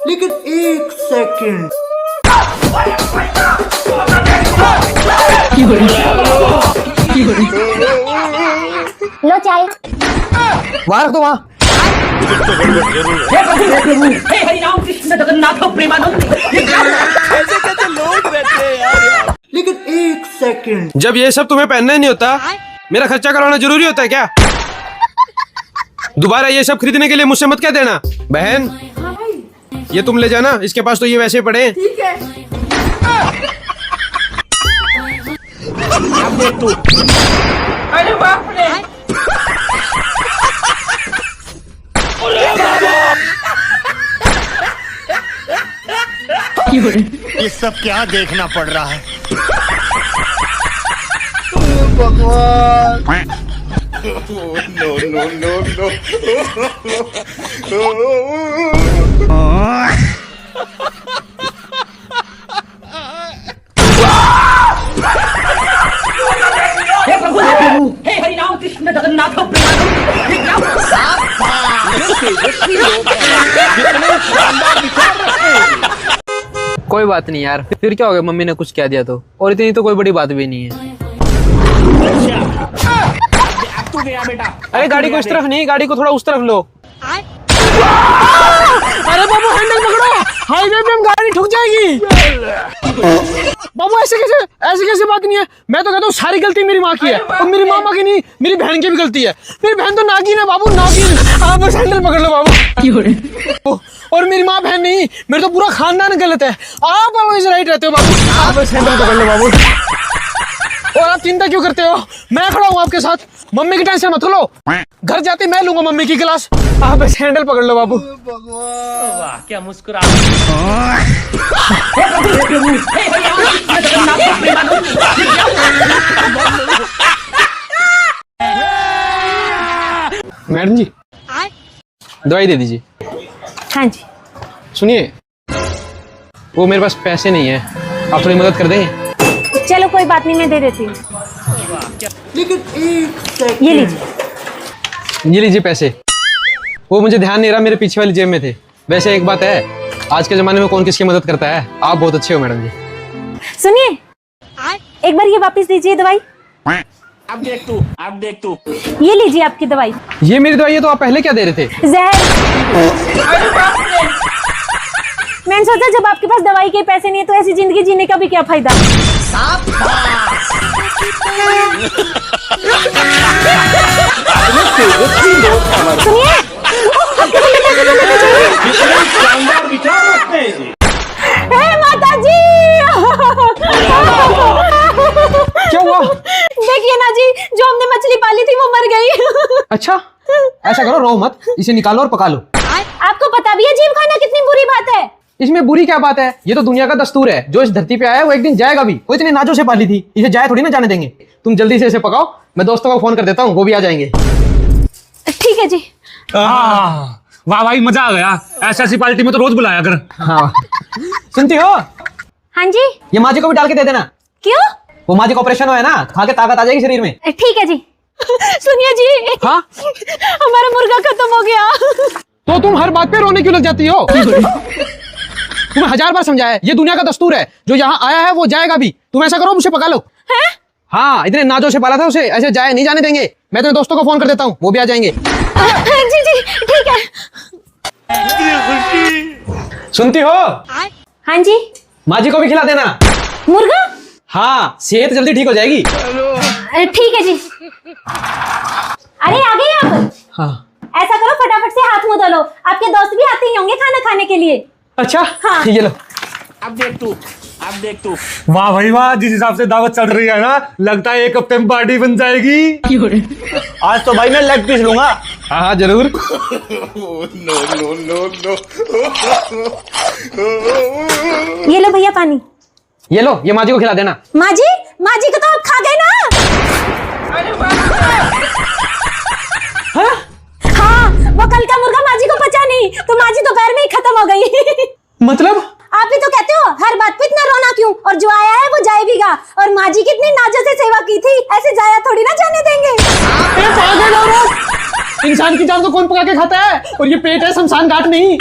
लेकिन एक सेकंड। लो चाय। वहां रख दो वहां। हे हरि राम कृष्ण जगन्नाथ प्रेमानंद। कैसे कैसे लोग रहते हैं यार। लेकिन एक सेकंड। जब ये सब तुम्हें पहनना ही नहीं होता, मेरा खर्चा करवाना जरूरी होता है क्या? दोबारा ये सब खरीदने के लिए मुझसे मत कह देना बहन। ये तुम ले जाना, इसके पास तो ये वैसे ही पड़े हैं। ठीक है। अब देख तू। अरे बाप रे। ये सब क्या देखना पड़ रहा है। भगवान। No no no no. हे प्रभु हे हरि राम कृष्ण जगन्नाथ प्रेमानंद। ये क्या? कोई बात नहीं यार, फिर क्या हो गया, मम्मी ने कुछ कह दिया तो, और इतनी तो कोई बड़ी बात भी नहीं है। अब तू गया बेटा। अरे गाड़ी को इस तरफ नहीं, गाड़ी को थोड़ा उस तरफ लो। अरे बाबू हैंडल पकड़ो, हाईवे पे हम गाड़ी ठुक जाएगी। बाबू ऐसे कैसे बात नहीं है। मैं तो कहता हूँ सारी गलती मेरी माँ की है, और मेरी मामा की नहीं, मेरी बहन की भी गलती है। मेरी बहन तो नागिन है बाबू, नागिन। आप बस हैंडल पकड़ लो बाबू। और मेरी माँ बहन नहीं, मेरे तो पूरा खानदान गलत है। आप ऑलवेज राइट रहते हो बाबू। आप बस हैंडल पकड़ लो बाबू। और आप चिंता क्यों करते हो, मैं खड़ा हूँ आपके साथ। मम्मी की टेंशन मत लो, घर जाते मैं लूंगा मम्मी की क्लास। आप बस हैंडल पकड़ लो बाबू। वाह क्या मुस्कुरा। हे प्रभु हे हरि राम कृष्ण जगन्नाथ प्रेमानंद। ये क्या? मैडम जी दवाई दे दीजिए। हाँ जी। सुनिए, वो मेरे पास पैसे नहीं है, आप थोड़ी मदद कर देंगे? चलो कोई बात नहीं, मैं दे देती हूँ। लेकिन एक सेकंड। ये लीजिए। ये लीजिए पैसे। वो मुझे ध्यान नहीं रहा, मेरे पीछे वाली जेब में थे। वैसे एक बात है, आज के जमाने में कौन किसकी मदद करता है। आप बहुत अच्छे हो मैडम जी। सुनिए, एक बार ये वापस दीजिए दवाई। अब देख तू। अब देख तू। ये लीजिए आपकी दवाई। ये मेरी दवाई है, तो आप पहले क्या दे रहे थे? जहर। मैंने सोचा जब आपके पास दवाई के पैसे नहीं है तो ऐसी जिंदगी जीने का भी क्या फायदा। सुनिए, शानदार विचार रखते हैं जी। हे माता जी। क्या हुआ? देखिए ना जी, जो हमने मछली पाली थी वो मर गई। अच्छा, ऐसा करो, रो मत, इसे निकालो और पका लो। आपको पता भी है जीव खाना कितनी बुरी बात है। इसमें बुरी क्या बात है, ये तो दुनिया का दस्तूर है। जो इस धरती पे आया है वो एक दिन जाएगा भी। वो इतने नाजों से पाली थी, इसे जाए थोड़ी ना जाने देंगे। तुम जल्दी से इसे पकाओ, मैं दोस्तों को फोन कर देता हूँ, वो भी आ जाएंगे। ठीक है जी। वाह भाई, मजा आ गया। ऐसी पार्टी में तो रोज बुलाया कर। हाँ सुनती हो, हाँ जी। ये माँ जी को भी डाल के दे देना। क्यों? वो माँ जी का ऑपरेशन हुआ है ना, खा के ताकत आ जाएगी शरीर में। ठीक है जी। सुनिए जी, हाँ हमारा मुर्गा खत्म हो गया। तो तुम हर बात पे रोने क्यों लग जाती हो? तुम्हें 1000 बार समझाया, ये दुनिया का दस्तूर है। जो यहाँ आया है वो जाएगा भी। तुम ऐसा करो, मुझे पका लो। हैं? हाँ, इतने नाजों से पाला था उसे, ऐसे जाए नहीं जाने देंगे। मैं तुम्हें दोस्तों को फोन कर देता हूँ, वो भी आ जाएंगे। जी जी ठीक है। सुनती हो, हाँ जी। माँ जी को भी खिला देना। मुर्गा? हाँ, सेहत जल्दी ठीक हो जाएगी। ठीक है जी। अरे आ गए आप। हाँ ऐसा करो, फटाफट से हाथ मुंह धो लो, आपके दोस्त भी आते ही होंगे खाना खाने के लिए। अच्छा, हाँ। ये लो। अब देख तू। अब देख तू। वाह भाई वाह, जिस हिसाब से दावत चल रही है ना, लगता है 1 हफ्ते में पार्टी बन जाएगी। आज तो भाई मैं लेग पीस लूंगा। हाँ हाँ जरूर। No no no no. ये लो भैया पानी। ये लो, ये माँ जी को खिला देना। माँ जी को तो आप खा गए ना। हाँ, वो कल का मुर्गा माँ जी को पचा नहीं, तो माँ जी दोपहर में ही खत्म हो गई। मतलब आप भी तो कहते हो हर बात पे इतना रोना क्यों, और जो आया है वो जाएगा। और माँ जी कितनी नाजों से सेवा की थी, ऐसे जाया थोड़ी ना जाने देंगे। इंसान की जान को कौन पका के खाता है, और ये पेट है शमशान घाट नहीं।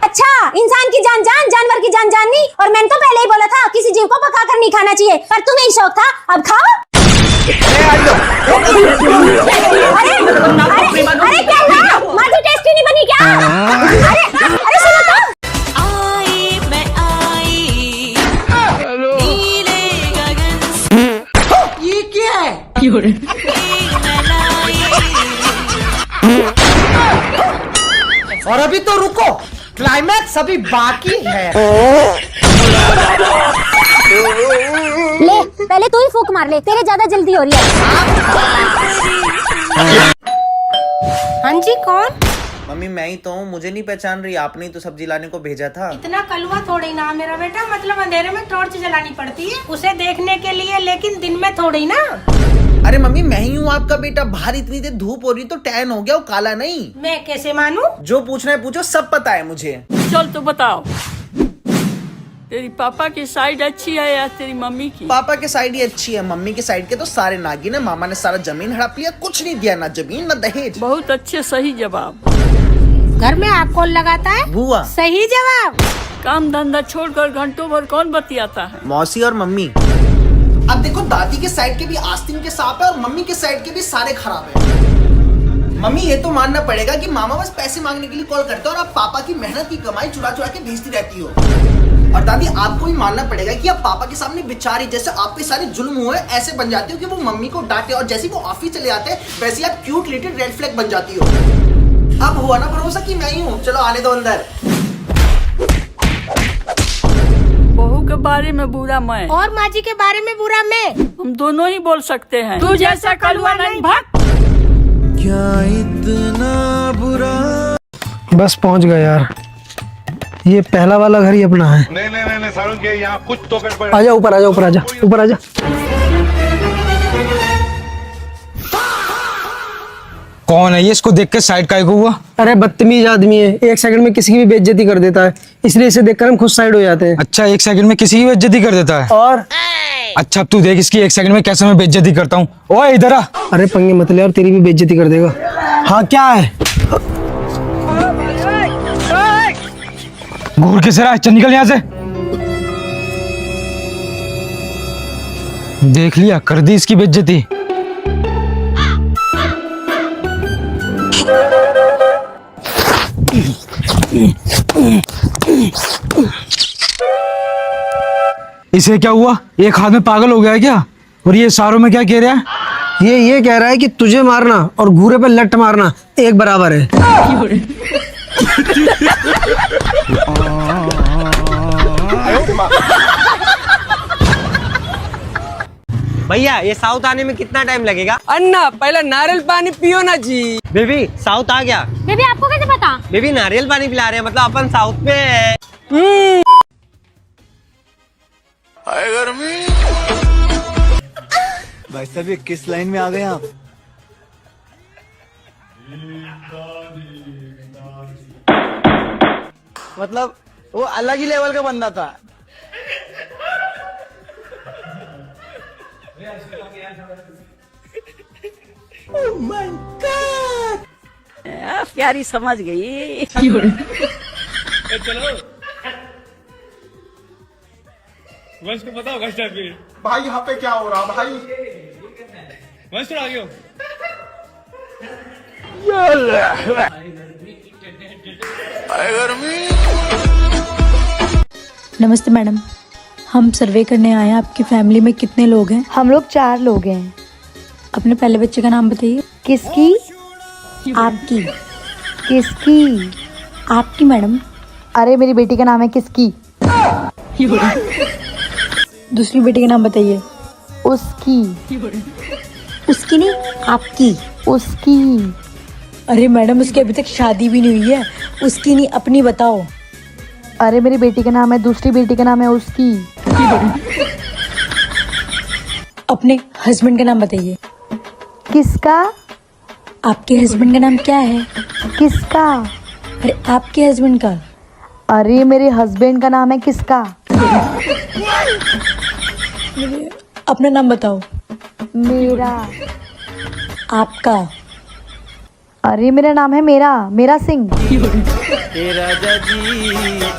अच्छा, इंसान की जान जान, जानवर की जान जान नहीं। और मैंने तो पहले ही बोला था किसी जीव को पका कर नहीं खाना चाहिए, पर तुम्हें ही शौक था, अब खाओ। अरे क्या हुआ? माजी टेस्टी नहीं बनी क्या? अरे सुनो तो। ये क्या है? और अभी तो रुको, क्लाइमैक्स अभी बाकी है। ले पहले तू ही फूक मार ले, तेरे ज्यादा जल्दी हो रही है। हाँ जी, कौन? मम्मी मैं ही तो हूँ, मुझे नहीं पहचान रही? आपने ही तो सब्जी लाने को भेजा था। इतना कलवा थोड़ी ना मेरा बेटा, मतलब अंधेरे में टॉर्च जलानी पड़ती है उसे देखने के लिए, लेकिन दिन में थोड़ी ना। अरे मम्मी मैं ही हूँ आपका बेटा, बाहर इतनी देर धूप हो रही तो टैन हो गया, वो काला नहीं। मैं कैसे मानूं? जो पूछना है पूछो, सब पता है मुझे। चल तो बताओ, तेरी पापा की साइड अच्छी है या तेरी मम्मी की? पापा के साइड ही अच्छी है, मम्मी के साइड के तो सारे नागिन है। मामा ने सारा जमीन हड़प लिया, कुछ नहीं दिया, ना जमीन ना दहेज। बहुत अच्छे, सही जवाब। घर में आग कौन लगाता है? बुआ। सही जवाब। काम धंधा छोड़कर घंटों भर कौन बतियाता है? मौसी और मम्मी। अब देखो, दादी के साइड के भी आस्तीन के सांप है और मम्मी के साइड के भी सारे खराब है। मम्मी ये तो मानना पड़ेगा कि मामा बस पैसे मांगने के लिए कॉल करते हो और आप पापा की मेहनत की कमाई चुरा चुरा के भेजती रहती हो। और दादी आपको भी मानना पड़ेगा कि आप पापा के सामने बेचारी, जैसे आप पे सारे जुल्म हुए ऐसे बन जाती हो कि वो मम्मी को डांटे, और जैसे वो ऑफिस चले जाते हैं वैसे आप क्यूट लिटिल रेड फ्लैग बन जाती हो। अब हुआ ना भरोसा कि मैं ही हूँ, चलो आने दो अंदर। बहू के बारे में बुरा मैं और माँ जी के बारे में बुरा मैं, हम दोनों ही बोल सकते हैं। तू जैसा कलवा नहीं, भाग। क्या इतना बुरा? बस पहुंच गए यार, ये पहला वाला घर ही अपना है। नहीं सारुण के यहाँ कुछ तो गड़बड़। आजा ऊपर, आजा ऊपर, आजा ऊपर, आजा। कौन है ये? इसको देख के साइड का हुआ? अरे बदतमीज आदमी है, एक सेकंड में किसी की भी बेइज्जती कर देता है, इसलिए इसे देखकर हम खुद साइड हो जाते हैं। अच्छा, एक सेकंड में किसी की बेइज्जती कर देता है? और अच्छा अब तू देख इसकी एक सेकंड में कैसे मैं बेइज्जती करता हूँ। ओए इधर आ। अरे पंगे मत ले, और तेरी भी बेइज्जती कर देगा। हाँ क्या है? घूर के सरा, चल निकल यहाँ से। देख लिया, कर दी इसकी बेइज्जती। इसे क्या हुआ? एक हाथ में पागल हो गया है क्या? और ये सारों में क्या कह रहा है? ये कह रहा है कि तुझे मारना और घूरे पे लट मारना एक बराबर है। भैया ये साउथ आने में कितना टाइम लगेगा? अन्ना पहले नारियल पानी पियो ना जी। बेबी साउथ आ गया। बेबी आपको कैसे पता? बेबी नारियल पानी पिला रहे हैं, मतलब अपन साउथ में है। भाई साहब ये किस लाइन में आ गए आप? मतलब वो अलग ही लेवल का बंदा था। प्यारी समझ गई। वंश को पता होगा स्टार पे। भाई यहाँ पे क्या हो रहा भाई? वंश थोड़ा आगे हो। नमस्ते मैडम, हम सर्वे करने आए हैं। आपकी फैमिली में कितने लोग हैं? हम लोग 4 लोग हैं। अपने पहले बच्चे का नाम बताइए। किसकी? आपकी। किसकी? आपकी मैडम। अरे मेरी बेटी का नाम है किसकी। दूसरी बेटी का नाम बताइए। उसकी। उसकी नहीं, आपकी। उसकी। अरे मैडम उसकी अभी तक शादी भी नहीं हुई है। उसकी नहीं, अपनी बताओ। अरे मेरी बेटी का नाम है, दूसरी बेटी का नाम है उसकी। अपने हस्बैंड का नाम बताइए। किसका? आपके हस्बैंड का नाम क्या है? किसका? अरे आपके हस्बैंड का। अरे मेरे हस्बैंड का नाम है किसका। अपना नाम बताओ। मेरा। आपका। अरे मेरा नाम है मेरा सिंह। ए राजा जी